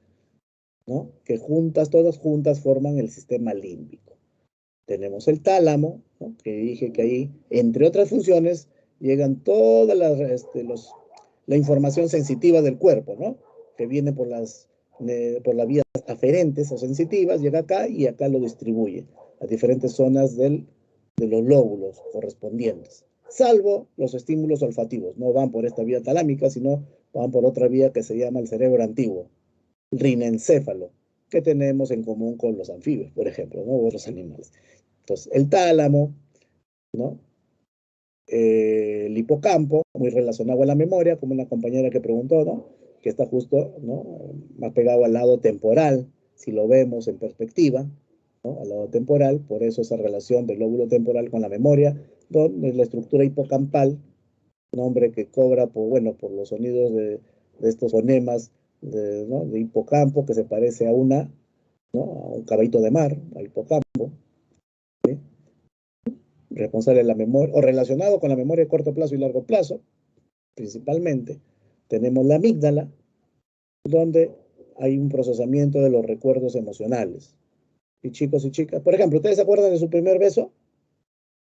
¿no? Que todas juntas forman el sistema límbico. Tenemos el tálamo, ¿no? Que dije que ahí, entre otras funciones, llegan toda la información sensitiva del cuerpo, ¿no? Que viene por las vías aferentes o sensitivas, llega acá y acá lo distribuye a diferentes zonas de los lóbulos correspondientes, salvo los estímulos olfativos. No van por esta vía talámica, sino van por otra vía que se llama el cerebro antiguo, rinencéfalo, que tenemos en común con los anfibios, por ejemplo, ¿no? O otros animales. Entonces, el tálamo, ¿no? El hipocampo, muy relacionado a la memoria, como una compañera que preguntó, ¿no? Que está justo, ¿no? Más pegado al lado temporal, si lo vemos en perspectiva, ¿no? Al lado temporal, por eso esa relación del lóbulo temporal con la memoria, donde la estructura hipocampal, nombre que cobra por los sonidos de estos fonemas ¿no? de hipocampo, que se parece a ¿no? a un caballito de mar, a hipocampo, ¿sí? Responsable de la memoria, o relacionado con la memoria de corto plazo y largo plazo, principalmente. Tenemos la amígdala, donde hay un procesamiento de los recuerdos emocionales. Y chicos y chicas, por ejemplo, ¿ustedes se acuerdan de su primer beso?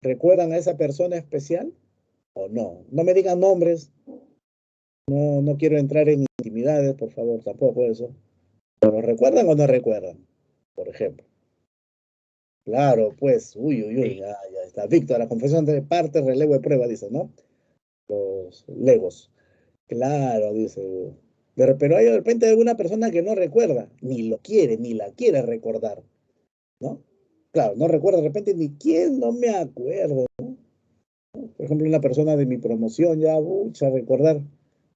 ¿Recuerdan a esa persona especial o no? No me digan nombres, no quiero entrar en intimidades, por favor, tampoco eso. ¿Pero recuerdan o no recuerdan? Por ejemplo. Claro, pues, Sí. ya está. Víctor, la confesión de parte, relevo de prueba, dice, ¿no? Los legos. Claro, dice. Pero hay de repente alguna persona que no recuerda, ni lo quiere, ni la quiere recordar, ¿no? Claro, no recuerda de repente ni quién, no me acuerdo. Por ejemplo, una persona de mi promoción, ya, mucha recordar.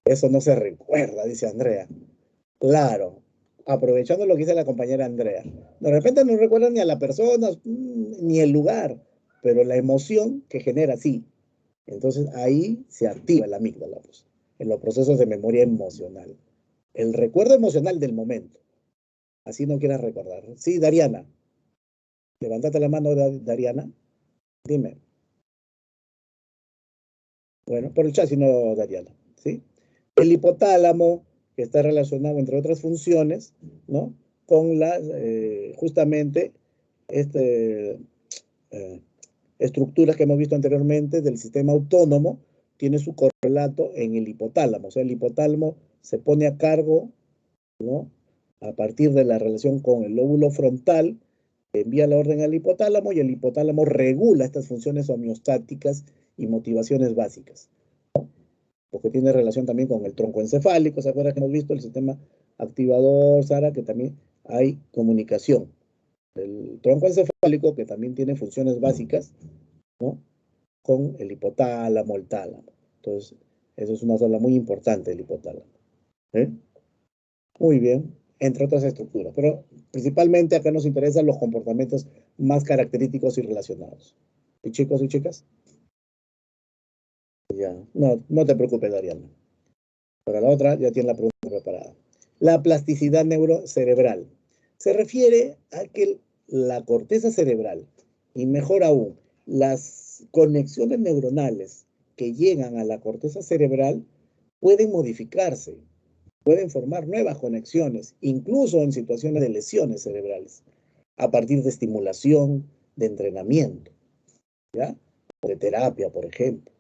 Eso no se recuerda, dice Andrea. Claro, aprovechando lo que dice la compañera Andrea. De repente no recuerda ni a la persona, ni el lugar, pero la emoción que genera, sí. Entonces ahí se activa la amígdala, pues, en los procesos de memoria emocional. El recuerdo emocional del momento. Así no quieras recordar. Sí, Dariana. Levántate la mano, Dariana. Dime. Bueno, por el chat, si no, Dariana. ¿Sí? El hipotálamo, que está relacionado, entre otras funciones, ¿no? Con las, justamente, este, eh, estructuras que hemos visto anteriormente del sistema autónomo, tiene su correlato en el hipotálamo. O sea, el hipotálamo se pone a cargo, ¿no? A partir de la relación con el lóbulo frontal, envía la orden al hipotálamo y el hipotálamo regula estas funciones homeostáticas y motivaciones básicas, porque tiene relación también con el tronco encefálico. ¿Se acuerdan que hemos visto el sistema activador, Sara? Que también hay comunicación. El tronco encefálico, que también tiene funciones básicas, ¿no? Con el hipotálamo, el tálamo. Entonces, eso es una zona muy importante, el hipotálamo. ¿Eh? Muy bien, entre otras estructuras. Pero principalmente acá nos interesan los comportamientos más característicos y relacionados. ¿Y chicos y chicas? Ya, no te preocupes, Dariana. Para la otra ya tiene la pregunta preparada. La plasticidad neurocerebral se refiere a que la corteza cerebral, y mejor aún, las conexiones neuronales que llegan a la corteza cerebral pueden modificarse, pueden formar nuevas conexiones, incluso en situaciones de lesiones cerebrales, a partir de estimulación, de entrenamiento, ¿ya? O de terapia, por ejemplo,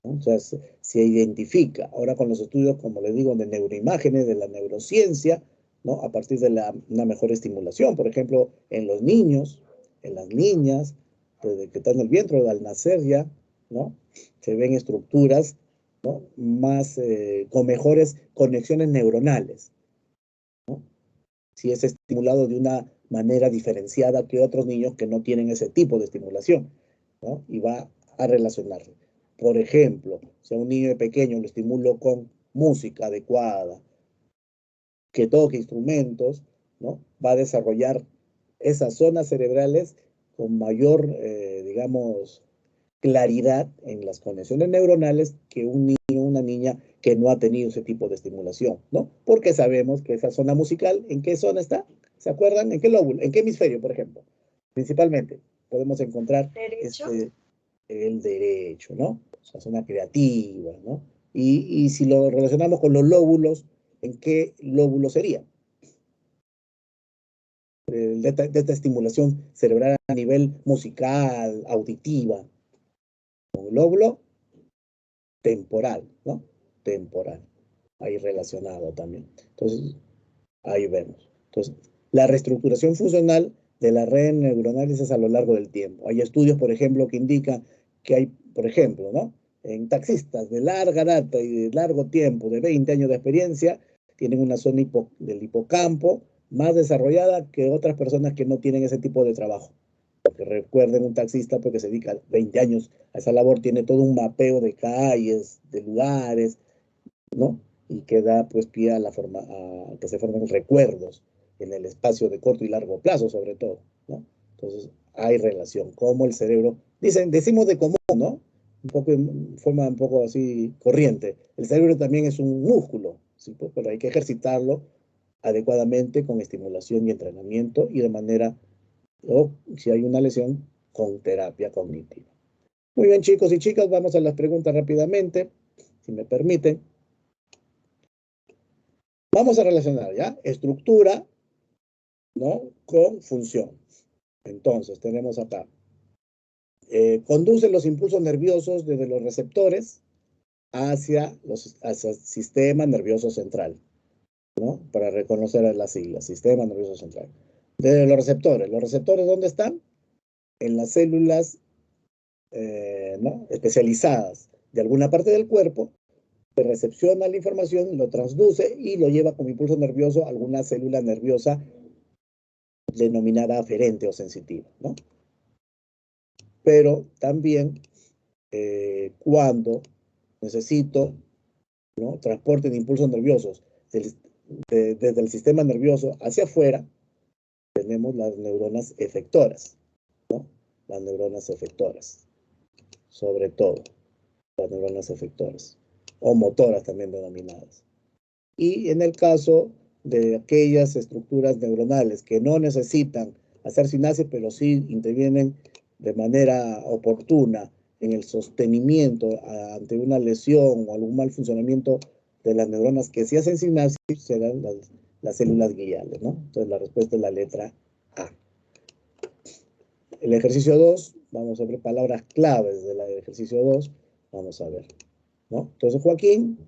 ¿no? O sea, se identifica ahora con los estudios, como les digo, de neuroimágenes, de la neurociencia, ¿no? A partir de una mejor estimulación, por ejemplo, en los niños, en las niñas, desde que están en el vientre, al nacer ya, ¿no? Se ven estructuras, ¿no? Más, con mejores conexiones neuronales, ¿no? Si es estimulado de una manera diferenciada que otros niños que no tienen ese tipo de estimulación, ¿no? Y va a relacionarse. Por ejemplo, si a un niño pequeño lo estimulo con música adecuada, que toque instrumentos, ¿no? Va a desarrollar esas zonas cerebrales con mayor, digamos, claridad en las conexiones neuronales que un niño o una niña que no ha tenido ese tipo de estimulación, ¿no? Porque sabemos que esa zona musical, ¿en qué zona está? ¿Se acuerdan? ¿En qué lóbulo? ¿En qué hemisferio, por ejemplo? Principalmente podemos encontrar Derecho. el derecho, ¿no? La zona creativa, ¿no? Y si lo relacionamos con los lóbulos, ¿en qué lóbulo sería? De esta estimulación cerebral a nivel musical, auditiva, un lóbulo temporal, ¿no? Temporal, ahí relacionado también. Entonces, ahí vemos. Entonces, la reestructuración funcional de las redes neuronales es a lo largo del tiempo. Hay estudios, por ejemplo, que indican que hay, por ejemplo, ¿no? En taxistas de larga data y de largo tiempo, de 20 años de experiencia, tienen una zona del hipocampo más desarrollada que otras personas que no tienen ese tipo de trabajo. Porque recuerden, un taxista porque se dedica 20 años a esa labor, tiene todo un mapeo de calles, de lugares, ¿no? Y que da pues pie a a que se formen recuerdos en el espacio de corto y largo plazo, sobre todo, ¿no? Entonces, hay relación, como el cerebro, decimos de común, ¿no? Un poco, en forma un poco así corriente. El cerebro también es un músculo, ¿sí? Pues, pero hay que ejercitarlo adecuadamente con estimulación y entrenamiento y de manera, o si hay una lesión, con terapia cognitiva. Muy bien, chicos y chicas, vamos a las preguntas rápidamente, si me permiten. Vamos a relacionar, ¿ya? Estructura, ¿no? Con función. Entonces, tenemos acá. Conduce los impulsos nerviosos desde los receptores hacia el sistema nervioso central. ¿no? Para reconocer las siglas, sistema nervioso central. De los receptores ¿dónde están? En las células ¿no? especializadas de alguna parte del cuerpo, que recepciona la información, lo transduce y lo lleva como impulso nervioso a alguna célula nerviosa denominada aferente o sensitiva, ¿no? Pero también cuando necesito, ¿no? transporte de impulsos nerviosos desde el sistema nervioso hacia afuera, tenemos las neuronas efectoras, ¿no? Las neuronas efectoras, sobre todo, las neuronas efectoras, o motoras también denominadas. Y en el caso de aquellas estructuras neuronales que no necesitan hacer sinapsis, pero sí intervienen de manera oportuna en el sostenimiento ante una lesión o algún mal funcionamiento de las neuronas que sí hacen sinapsis, serán las células gliales, ¿no? Entonces la respuesta es la letra A. El ejercicio 2, vamos a ver palabras claves del ejercicio 2, vamos a ver, ¿no? Entonces Joaquín,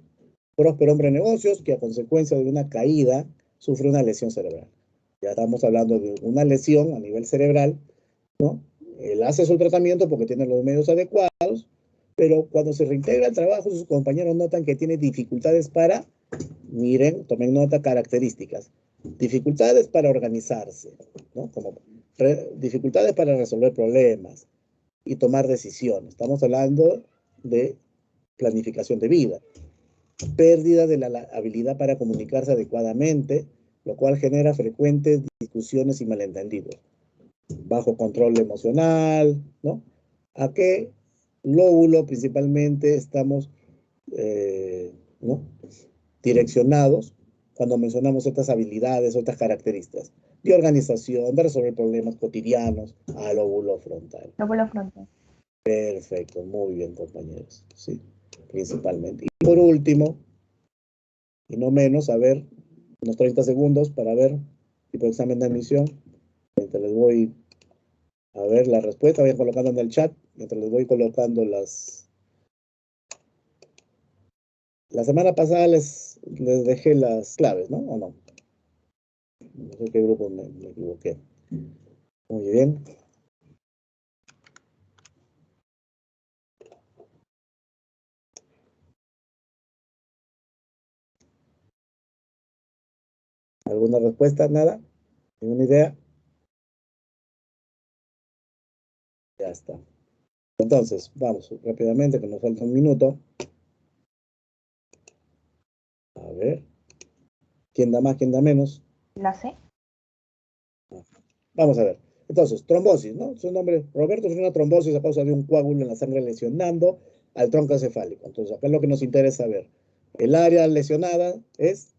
próspero hombre de negocios, que a consecuencia de una caída sufre una lesión cerebral. Ya estamos hablando de una lesión a nivel cerebral, ¿no? Él hace su tratamiento porque tiene los medios adecuados, pero cuando se reintegra al trabajo, sus compañeros notan que tiene dificultades para, miren, tomen nota, características. Dificultades para organizarse, ¿no? Como dificultades para resolver problemas y tomar decisiones. Estamos hablando de planificación de vida. Pérdida de la habilidad para comunicarse adecuadamente, lo cual genera frecuentes discusiones y malentendidos. Bajo control emocional, ¿no? ¿A qué lóbulo principalmente estamos ¿no? direccionados cuando mencionamos estas habilidades o estas características? De organización, de resolver problemas cotidianos, al lóbulo frontal. Lóbulo frontal. Perfecto, muy bien, compañeros. Sí, principalmente. Y por último, y no menos, a ver, unos 30 segundos para ver tipo de examen de admisión. Mientras les voy a ver la respuesta, vayan colocando en el chat, mientras les voy colocando las... La semana pasada les dejé las claves, ¿no? ¿O no? No sé qué grupo me equivoqué. Muy bien. ¿Alguna respuesta? ¿Nada? ¿Ninguna idea? Ya está. Entonces, vamos rápidamente, que nos falta un minuto. A ver. ¿Quién da más, quién da menos? La C. Vamos a ver. Entonces, trombosis, ¿no? Su nombre, Roberto, es una trombosis a causa de un coágulo en la sangre lesionando al tronco encefálico. Entonces, acá es lo que nos interesa ver. El área lesionada es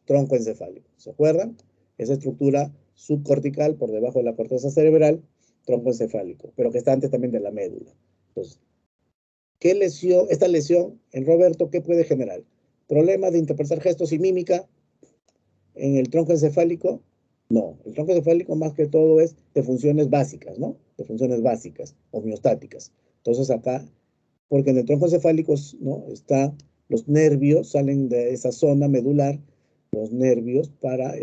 tronco encefálico. ¿Se acuerdan? Esa estructura subcortical por debajo de la corteza cerebral, tronco encefálico, pero que está antes también de la médula. Entonces, ¿qué lesión, esta lesión en Roberto, qué puede generar? Problemas de interpretar gestos y mímica en el tronco encefálico. No, el tronco encefálico más que todo es de funciones básicas, ¿no? De funciones básicas, homeostáticas. Entonces acá, porque en el tronco encefálico, ¿no? Está, los nervios salen de esa zona medular, los nervios para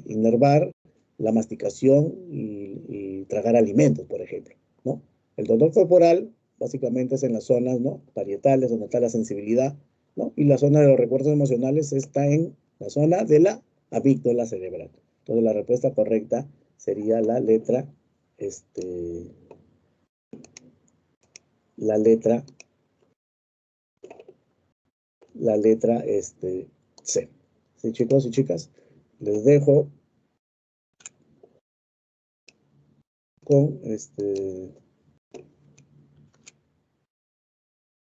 inervar la masticación y tragar alimentos, por ejemplo, ¿no? El dolor corporal básicamente es en las zonas, ¿no? Parietales, donde está la sensibilidad, ¿no? Y la zona de los recuerdos emocionales está en la zona de la amígdala cerebral. Entonces la respuesta correcta sería la letra, la letra C. Sí, chicos y chicas, les dejo con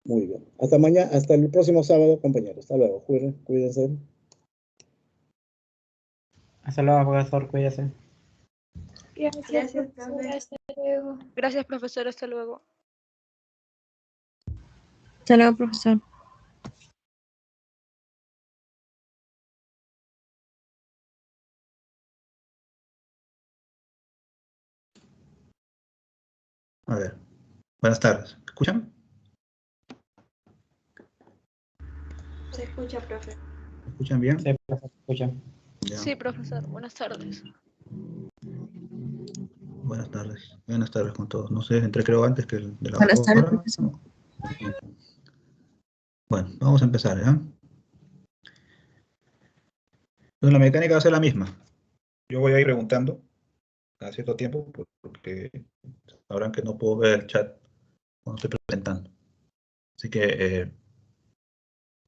muy bien. Hasta mañana, hasta el próximo sábado, compañeros. Hasta luego. Cuídense. Hasta luego, profesor, cuídese. Gracias, profesor. Hasta luego. Gracias, profesor. Hasta luego. Hasta luego, profesor. A ver, buenas tardes. ¿Me escuchan? Se escucha, profe. ¿Me escuchan bien? Sí, profesor, escucha. Ya. Sí, profesor. Buenas tardes. Buenas tardes. Buenas tardes con todos. No sé, entré creo antes que el de la Buenas tardes, hora. profesor. Bueno, vamos a empezar, ¿ya? Entonces la mecánica va a ser la misma. Yo voy a ir preguntando cada cierto tiempo porque sabrán que no puedo ver el chat cuando estoy presentando. Así que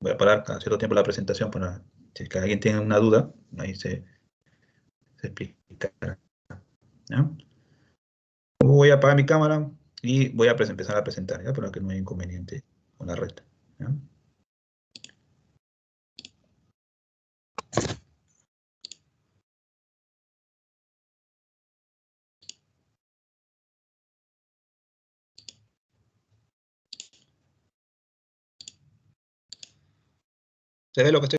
voy a parar cada cierto tiempo la presentación para si es que alguien tiene una duda, ahí se explicará. ¿Ya? Voy a apagar mi cámara y voy a empezar a presentar, ¿ya? Para que no haya inconveniente con la red. ¿Ya? ¿Se ve lo que estoy